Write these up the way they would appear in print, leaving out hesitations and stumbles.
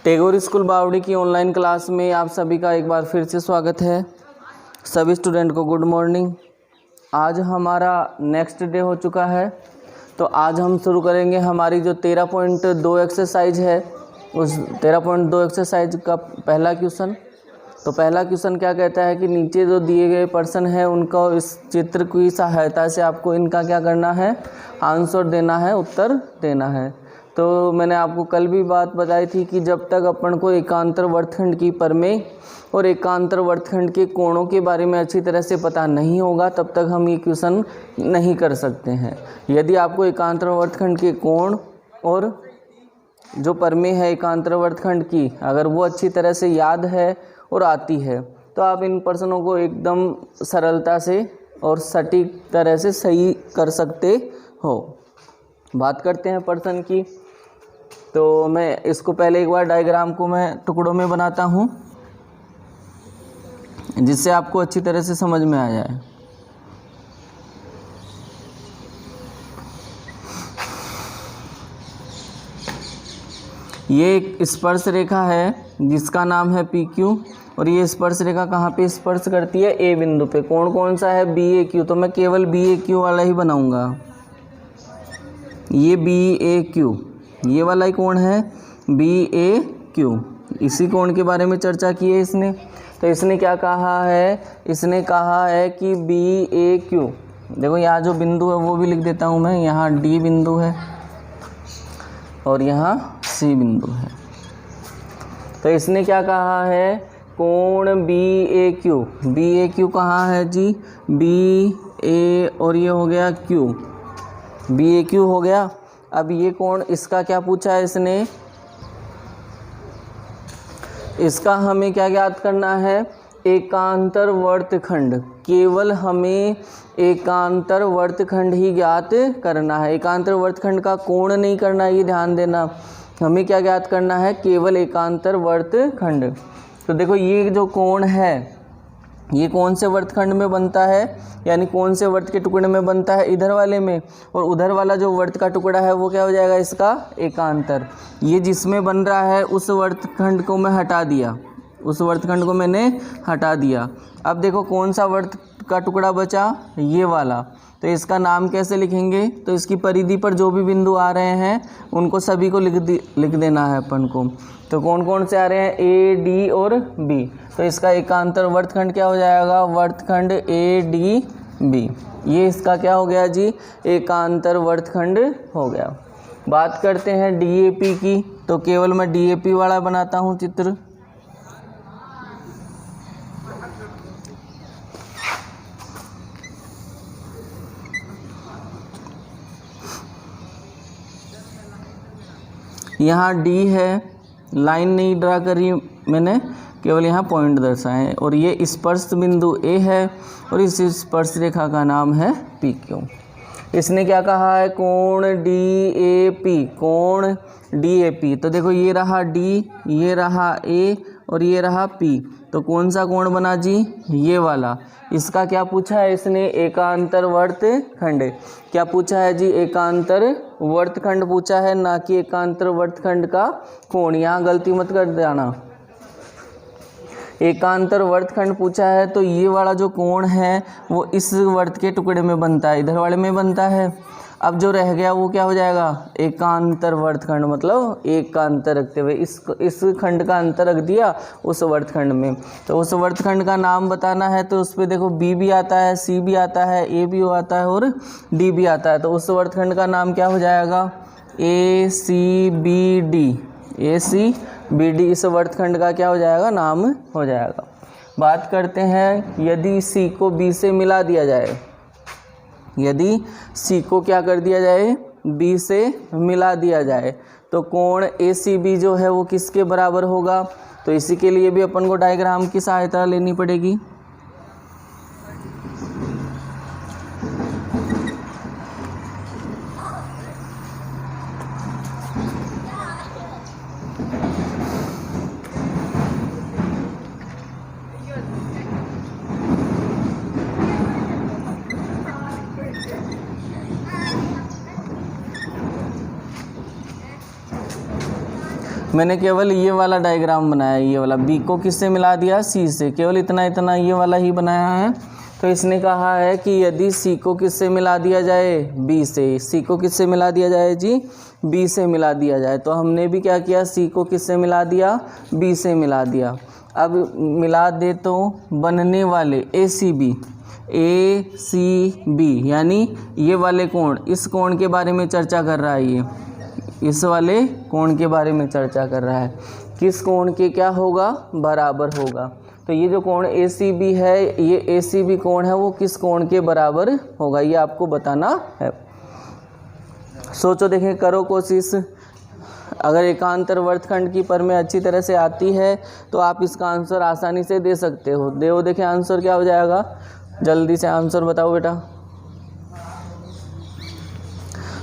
Tagore school बावड़ी की online class में आप सभी का एक बार फिर से स्वागत है। सभी स्टूडेंट को गुड मॉर्निंग। आज हमारा नेक्स्ट डे हो चुका है, तो आज हम शुरू करेंगे हमारी जो 13.2 एक्सरसाइज है, उस 13.2 एक्सरसाइज का पहला क्वेश्चन। तो पहला क्वेश्चन क्या कहता है कि नीचे जो दिए गए पर्सन है उनको इस चित्र की सहायता से आपको इनका क्या करना है, आंसर देना है, उत्तर देना है। तो मैंने आपको कल भी बात बताई थी कि जब तक अपन को एकांतर वर्तखंड की परमें और एकांतर वर्तखंड के कोणों के बारे में अच्छी तरह से पता नहीं होगा तब तक हम ये क्वेश्चन नहीं कर सकते हैं। यदि आपको एकांतर वर्तखंड के कोण और जो परमें है एकांतर वर्तखंड की, अगर वो अच्छी तरह से याद है और आती है तो आप इन प्रश्नों को एकदम सरलता से और सटीक तरह से सही कर सकते हो। बात करते हैं प्रश्न की। तो मैं इसको पहले एक बार डायग्राम को मैं टुकड़ों में बनाता हूँ जिससे आपको अच्छी तरह से समझ में आ जाए। ये एक स्पर्श रेखा है जिसका नाम है PQ, और ये स्पर्श रेखा कहाँ पे स्पर्श करती है, A बिंदु पे। कौन कौन सा है, BAQ। तो मैं केवल BAQ वाला ही बनाऊंगा। ये BAQ, ये वाला ही कोण है BAQ। इसी कोण के बारे में चर्चा की है इसने। तो इसने क्या कहा है, इसने कहा है कि BAQ, देखो यहाँ जो बिंदु है वो भी लिख देता हूँ मैं। यहाँ D बिंदु है और यहाँ C बिंदु है। तो इसने क्या कहा है, कोण BAQ। BAQ कहाँ है जी, BA और ये हो गया Q, BAQ हो गया। अब ये कोण, इसका क्या पूछा है इसने, इसका हमें क्या ज्ञात करना है, एकांतर वर्तखंड। केवल हमें एकांतर वर्तखंड ही ज्ञात करना है, एकांतर वर्तखंड का कोण नहीं करना, ये ध्यान देना। हमें क्या ज्ञात करना है, केवल एकांतर वर्तखंड। तो देखो ये जो कोण है ये कौन से वर्तखंड में बनता है, यानी कौन से वर्त के टुकड़े में बनता है, इधर वाले में। और उधर वाला जो वर्त का टुकड़ा है वो क्या हो जाएगा, इसका एकांतर। ये जिसमें बन रहा है उस वर्तखंड को मैं हटा दिया, उस वर्तखंड को मैंने हटा दिया। अब देखो कौन सा वर्त का टुकड़ा बचा, ये वाला। तो इसका नाम कैसे लिखेंगे, तो इसकी परिधि पर जो भी बिंदु आ रहे हैं उनको सभी को लिख देना है अपन को। तो कौन कौन से आ रहे हैं, A, D और B। तो इसका एकांतर वर्तखंड क्या हो जाएगा, वर्तखंड ADB। ये इसका क्या हो गया जी, एकांतर वर्तखंड हो गया। बात करते हैं DAP की। तो केवल मैं DAP वाला बनाता हूँ चित्र। यहाँ D है, लाइन नहीं ड्रा करी मैंने, केवल यहाँ पॉइंट दर्शाएं। और ये स्पर्श बिंदु A है और इस स्पर्श रेखा का नाम है PQ। इसने क्या कहा है, कोण DAP, कोण DAP। तो देखो ये रहा D, ये रहा A और ये रहा P। तो कौन सा कोण बना जी, ये वाला। इसका क्या पूछा है इसने, एकांतर वर्तखंड। क्या पूछा है जी, एकांतर वर्तखंड पूछा है, ना कि एकांतर वर्तखंड का कोण। यहाँ गलती मत कर देना, एकांतर वर्तखंड पूछा है। तो ये वाला जो कोण है वो इस वर्त के टुकड़े में बनता है, इधर वाले में बनता है। अब जो रह गया वो क्या हो जाएगा, एकांतर वर्तखंड, मतलब एक का अंतर रखते हुए इस खंड का अंतर रख दिया उस वर्तखंड में। तो उस वर्तखंड का नाम बताना है, तो उस पर देखो B भी आता है, C भी आता है, A भी आता है और D भी आता है। तो उस वर्तखंड का नाम क्या हो जाएगा, ACBD। ACBD इस वर्तखंड का क्या हो जाएगा, नाम हो जाएगा। बात करते हैं, यदि C को B से मिला दिया जाए, यदि C को क्या कर दिया जाए, B से मिला दिया जाए, तो कोण ACB जो है वो किसके बराबर होगा। तो इसी के लिए भी अपन को डायग्राम की सहायता लेनी पड़ेगी। मैंने केवल ये वाला डायग्राम बनाया, ये वाला बी को किससे मिला दिया, सी से, केवल इतना इतना ये वाला ही बनाया है। तो इसने कहा है कि यदि सी को किससे मिला दिया जाए, बी से, सी को किससे मिला दिया जाए जी, बी से मिला दिया जाए। तो हमने भी क्या किया, सी को किससे मिला दिया, बी से मिला दिया। अब मिला दे तो बनने वाले ए सी बी यानी ये वाले कोण, इस कोण के बारे में चर्चा कर रहा है, ये इस वाले कोण के बारे में चर्चा कर रहा है। किस कोण के क्या होगा, बराबर होगा। तो ये जो कोण ए सी बी है, ये ए सी बी कोण है, वो किस कोण के बराबर होगा, ये आपको बताना है। सोचो, देखें, करो कोशिश। अगर एकांतर वर्तखंड की पर में अच्छी तरह से आती है तो आप इसका आंसर आसानी से दे सकते हो। देखें आंसर क्या हो जाएगा, जल्दी से आंसर बताओ बेटा।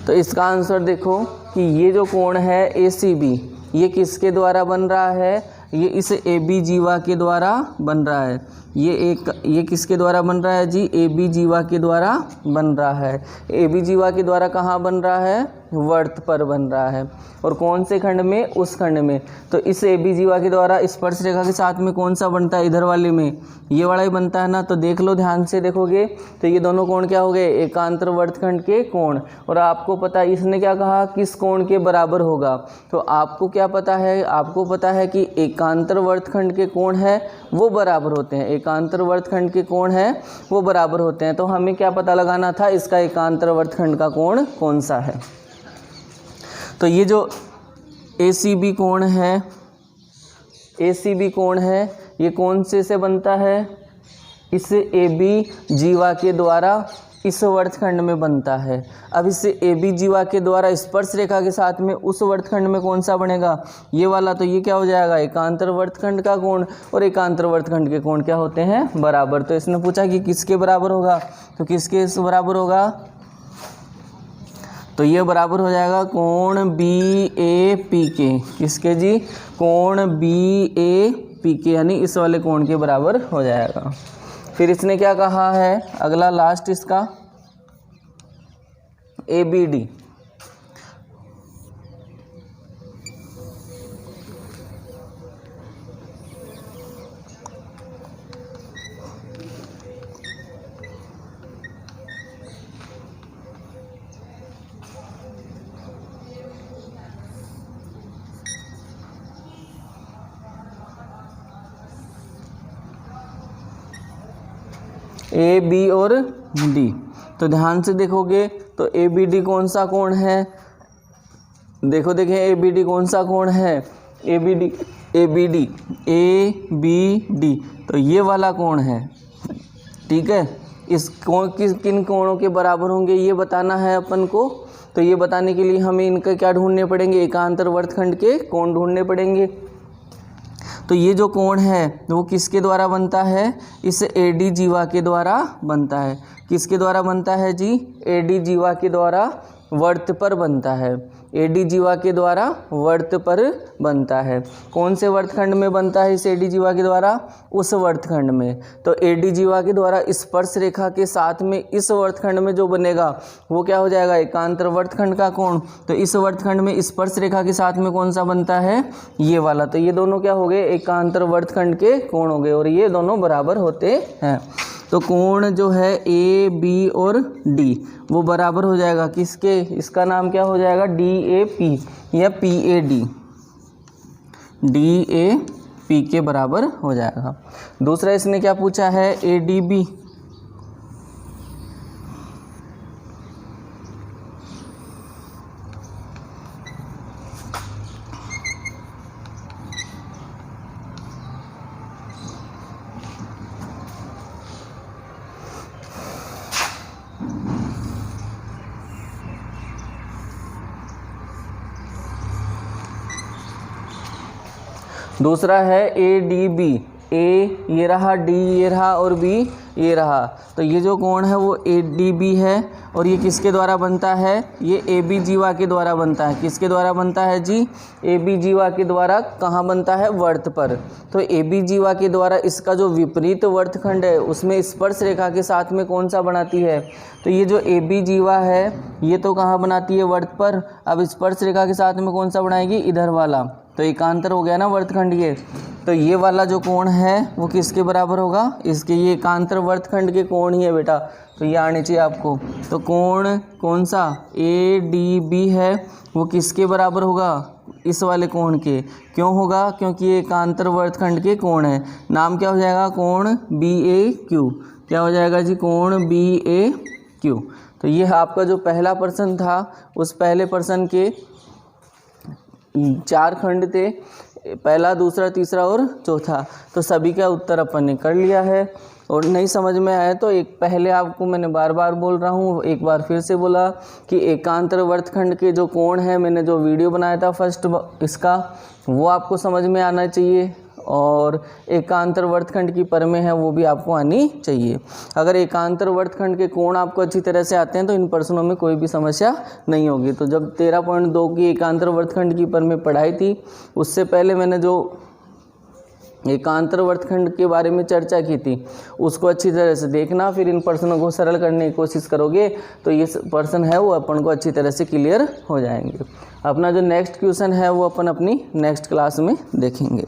तो इसका आंसर देखो कि ये जो कोण है ए सी बी, ये किसके द्वारा बन रहा है, ये इस ए बी जीवा के द्वारा बन रहा है। ये किसके द्वारा बन रहा है जी, ए बी जीवा के द्वारा बन रहा है। ए बी जीवा के द्वारा कहाँ बन रहा है, वर्त पर बन रहा है। और कौन से खंड में, उस खंड में। तो इस ए बी जीवा के द्वारा स्पर्श रेखा के साथ में कौन सा बनता है, इधर वाले में ये वाला ही बनता है ना। तो देख लो, ध्यान से देखोगे तो ये दोनों कोण क्या हो गए, एकांतर वर्तखंड के कोण। और आपको पता है इसने क्या कहा, किस कोण के बराबर होगा। तो आपको क्या पता है, आपको पता है कि एकांतर वर्तखंड के कोण है वो बराबर होते हैं, एकांतर वर्तखंड के कोण है वो बराबर होते हैं। तो हमें क्या पता लगाना था, इसका एकांतर वर्तखंड का कोण कौन सा है। तो ये जो ए सी बी कोण है, ए सी बी कोण है, ये कौन से बनता है, इस ए बी जीवा के द्वारा इस वर्तखंड में बनता है। अब इस ए बी जीवा के द्वारा स्पर्श रेखा के साथ में उस वर्तखंड में कौन सा बनेगा, ये वाला। तो ये क्या हो जाएगा, एकांतर वर्तखंड का कोण। और एकांतर वर्तखंड के कोण क्या होते हैं, बराबर। तो इसने पूछा कि किसके बराबर होगा, तो किसके बराबर होगा, तो ये बराबर हो जाएगा कोण बी ए पी के, किसके जी, कोण बी ए पी के, यानी इस वाले कोण के बराबर हो जाएगा। फिर इसने क्या कहा है, अगला लास्ट इसका A B D. A B और डी, तो ध्यान से देखोगे तो ए बी डी कौन सा कोण है, देखो देखें ए बी डी कौन सा कोण है, ए बी डी, तो ये वाला कोण है। ठीक है, इस कोण किन कोणों के बराबर होंगे ये बताना है अपन को। तो ये बताने के लिए हमें इनका क्या ढूंढने पड़ेंगे, एकांतर वर्तखंड के कोण ढूंढने पड़ेंगे। तो ये जो कोण है वो किसके द्वारा बनता है, इस ए डी जीवा के द्वारा बनता है। किसके द्वारा बनता है जी, ए डी जीवा के द्वारा वर्त पर बनता है, ए डी जीवा के द्वारा वर्त पर बनता है। कौन से वर्तखंड में बनता है इस ए डी जीवा के द्वारा, उस वर्तखंड में। तो ए डी जीवा के द्वारा स्पर्श रेखा के साथ में इस वर्तखंड में जो बनेगा वो क्या हो जाएगा, एकांतर वर्तखंड का कोण। तो इस वर्तखंड में स्पर्श रेखा के साथ में कौन सा बनता है, ये वाला। तो ये दोनों क्या हो गए, एकांतर वर्तखंड के कोण हो गए और ये दोनों बराबर होते हैं। तो कोण जो है ए बी और डी वो बराबर हो जाएगा किसके, इसका नाम क्या हो जाएगा, डी ए पी या P A D, D A P के बराबर हो जाएगा। दूसरा इसने क्या पूछा है, ए डी बी। दूसरा है ए डी बी, ए ये रहा, डी ये रहा और बी ये रहा। तो ये जो कोण है वो ए डी बी है और ये किसके द्वारा बनता है, ये ए बी जीवा के द्वारा बनता है। किसके द्वारा बनता है जी, ए बी जीवा के द्वारा। कहाँ बनता है, वर्त पर। तो ए बी जीवा के द्वारा इसका जो विपरीत वर्तखंड है उसमें स्पर्श रेखा के साथ में कौन सा बनाती है, तो ये जो ए बी जीवा है ये तो कहाँ बनाती है, वर्त पर। अब स्पर्श रेखा के साथ में कौन सा बनाएगी, इधर वाला। तो एकांतर हो गया ना वर्तखंड ये। तो ये वाला जो कोण है वो किसके बराबर होगा, इसके, ये एकांतर वर्तखंड के कोण ही है बेटा, तो ये आने चाहिए आपको। तो कोण कौन सा ADB है वो किसके बराबर होगा, इस वाले कोण के। क्यों होगा, क्योंकि ये एकांतर वर्तखंड के कोण है। नाम क्या हो जाएगा, कोण BAQ। क्या हो जाएगा जी, कोण BAQ। तो ये आपका जो पहला प्रश्न था उस पहले प्रश्न के 4 खंड थे, पहला, दूसरा, तीसरा और चौथा। तो सभी का उत्तर अपन ने कर लिया है। और नहीं समझ में आया तो एक पहले आपको मैंने बार बार बोल रहा हूँ, एक बार फिर से बोला कि एकांतर वर्तखंड के जो कोण है, मैंने जो वीडियो बनाया था फर्स्ट इसका, वो आपको समझ में आना चाहिए। और एकांतर वर्तखंड की परमें है वो भी आपको आनी चाहिए। अगर एकांतर वर्तखंड के कोण आपको अच्छी तरह से आते हैं तो इन प्रश्नों में कोई भी समस्या नहीं होगी। तो जब 13.2 की एकांतर वर्तखंड की परमें पढ़ाई थी, उससे पहले मैंने जो एकांतर वर्तखंड के बारे में चर्चा की थी उसको अच्छी तरह से देखना, फिर इन प्रश्नों को सरल करने की कोशिश करोगे तो ये प्रश्न है वो अपन को अच्छी तरह से क्लियर हो जाएंगे। अपना जो नेक्स्ट क्वेश्चन है वो अपन अपनी नेक्स्ट क्लास में देखेंगे।